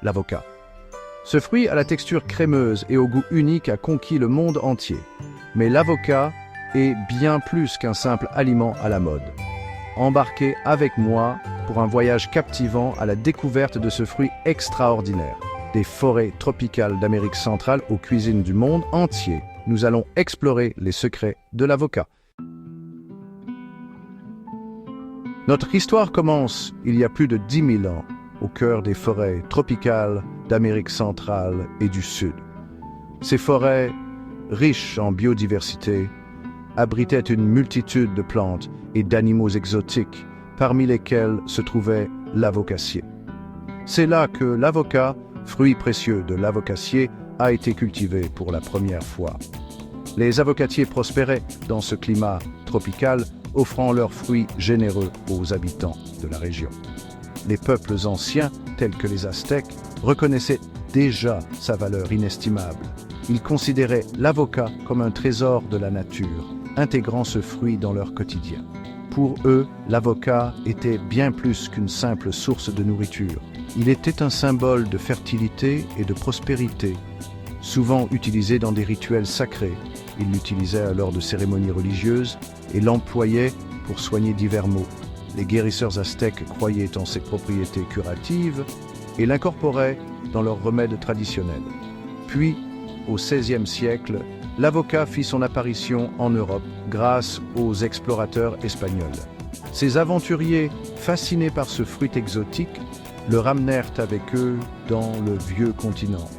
l'avocat. Ce fruit à la texture crémeuse et au goût unique a conquis le monde entier. Mais l'avocat est bien plus qu'un simple aliment à la mode. Embarquez avec moi pour un voyage captivant à la découverte de ce fruit extraordinaire. Des forêts tropicales d'Amérique centrale aux cuisines du monde entier, nous allons explorer les secrets de l'avocat. Notre histoire commence il y a plus de 10 000 ans, au cœur des forêts tropicales d'Amérique centrale et du Sud. Ces forêts, riches en biodiversité, abritaient une multitude de plantes et d'animaux exotiques, parmi lesquels se trouvait l'avocassier. C'est là que l'avocat, fruit précieux de l'avocassier, a été cultivé pour la première fois. Les avocatiers prospéraient dans ce climat tropical, offrant leurs fruits généreux aux habitants de la région. Les peuples anciens, tels que les Aztèques, reconnaissaient déjà sa valeur inestimable. Ils considéraient l'avocat comme un trésor de la nature, intégrant ce fruit dans leur quotidien. Pour eux, l'avocat était bien plus qu'une simple source de nourriture. Il était un symbole de fertilité et de prospérité, souvent utilisé dans des rituels sacrés. Ils l'utilisaient lors de cérémonies religieuses et l'employaient pour soigner divers maux. Les guérisseurs aztèques croyaient en ses propriétés curatives et l'incorporaient dans leurs remèdes traditionnels. Puis, au XVIe siècle, l'avocat fit son apparition en Europe grâce aux explorateurs espagnols. Ces aventuriers, fascinés par ce fruit exotique, le ramenèrent avec eux dans le vieux continent.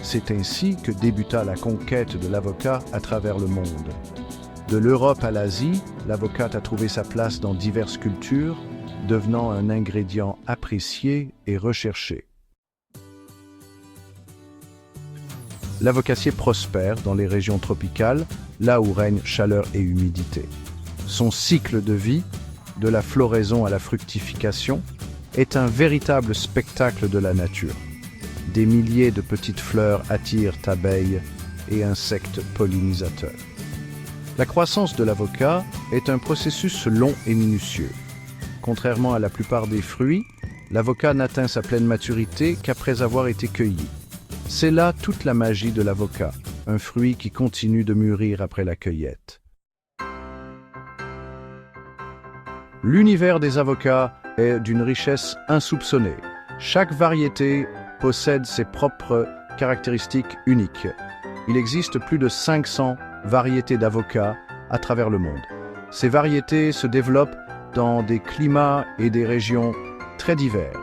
C'est ainsi que débuta la conquête de l'avocat à travers le monde. De l'Europe à l'Asie, l'avocat a trouvé sa place dans diverses cultures, devenant un ingrédient apprécié et recherché. L'avocassier prospère dans les régions tropicales, là où règne chaleur et humidité. Son cycle de vie, de la floraison à la fructification, est un véritable spectacle de la nature. Des milliers de petites fleurs attirent abeilles et insectes pollinisateurs. La croissance de l'avocat est un processus long et minutieux. Contrairement à la plupart des fruits, l'avocat n'atteint sa pleine maturité qu'après avoir été cueilli. C'est là toute la magie de l'avocat, un fruit qui continue de mûrir après la cueillette. L'univers des avocats est d'une richesse insoupçonnée. Chaque variété possède ses propres caractéristiques uniques. Il existe plus de 500 variétés d'avocats à travers le monde. Ces variétés se développent dans des climats et des régions très divers.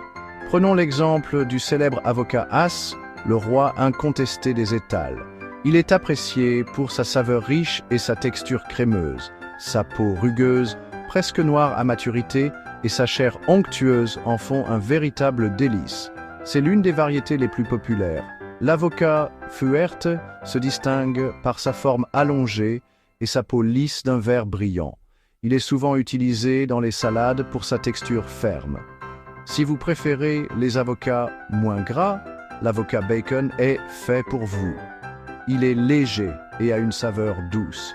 Prenons l'exemple du célèbre avocat As, le roi incontesté des étals. Il est apprécié pour sa saveur riche et sa texture crémeuse, sa peau rugueuse, presque noire à maturité, et sa chair onctueuse en font un véritable délice. C'est l'une des variétés les plus populaires. L'avocat Fuerte se distingue par sa forme allongée et sa peau lisse d'un vert brillant. Il est souvent utilisé dans les salades pour sa texture ferme. Si vous préférez les avocats moins gras, l'avocat bacon est fait pour vous. Il est léger et a une saveur douce.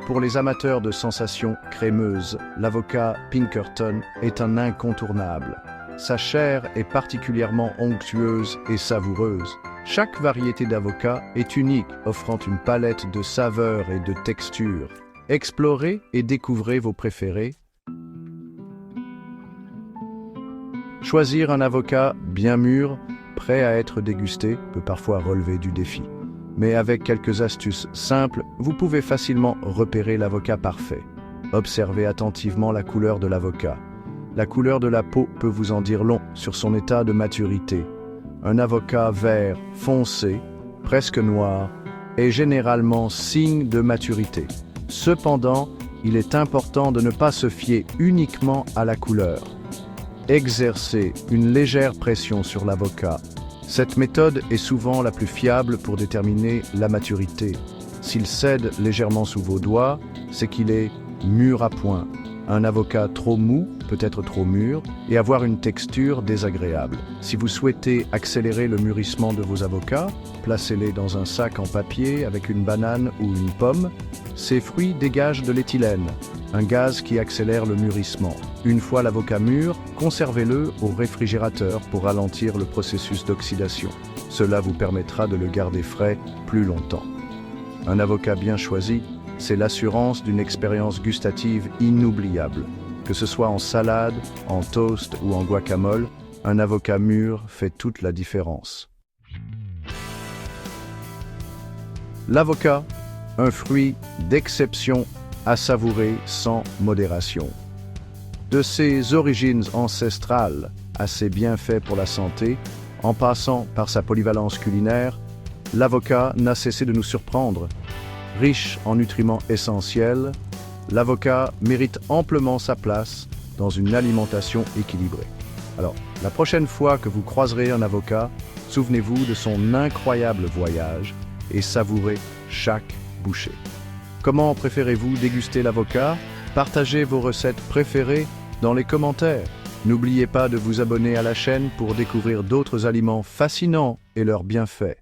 Pour les amateurs de sensations crémeuses, l'avocat Pinkerton est un incontournable. Sa chair est particulièrement onctueuse et savoureuse. Chaque variété d'avocat est unique, offrant une palette de saveurs et de textures. Explorez et découvrez vos préférés. Choisir un avocat bien mûr, prêt à être dégusté, peut parfois relever du défi. Mais avec quelques astuces simples, vous pouvez facilement repérer l'avocat parfait. Observez attentivement la couleur de l'avocat. La couleur de la peau peut vous en dire long sur son état de maturité. Un avocat vert foncé, presque noir, est généralement signe de maturité. Cependant, il est important de ne pas se fier uniquement à la couleur. Exercez une légère pression sur l'avocat. Cette méthode est souvent la plus fiable pour déterminer la maturité. S'il cède légèrement sous vos doigts, c'est qu'il est mûr à point. Un avocat trop mou peut être trop mûr et avoir une texture désagréable. Si vous souhaitez accélérer le mûrissement de vos avocats, placez-les dans un sac en papier avec une banane ou une pomme. Ces fruits dégagent de l'éthylène, un gaz qui accélère le mûrissement. Une fois l'avocat mûr, conservez-le au réfrigérateur pour ralentir le processus d'oxydation. Cela vous permettra de le garder frais plus longtemps. Un avocat bien choisi, c'est l'assurance d'une expérience gustative inoubliable. Que ce soit en salade, en toast ou en guacamole, un avocat mûr fait toute la différence. L'avocat, un fruit d'exception à savourer sans modération. De ses origines ancestrales à ses bienfaits pour la santé, en passant par sa polyvalence culinaire, l'avocat n'a cessé de nous surprendre. Riche en nutriments essentiels, l'avocat mérite amplement sa place dans une alimentation équilibrée. Alors, la prochaine fois que vous croiserez un avocat, souvenez-vous de son incroyable voyage et savourez chaque bouchée. Comment préférez-vous déguster l'avocat? Partagez vos recettes préférées dans les commentaires. N'oubliez pas de vous abonner à la chaîne pour découvrir d'autres aliments fascinants et leurs bienfaits.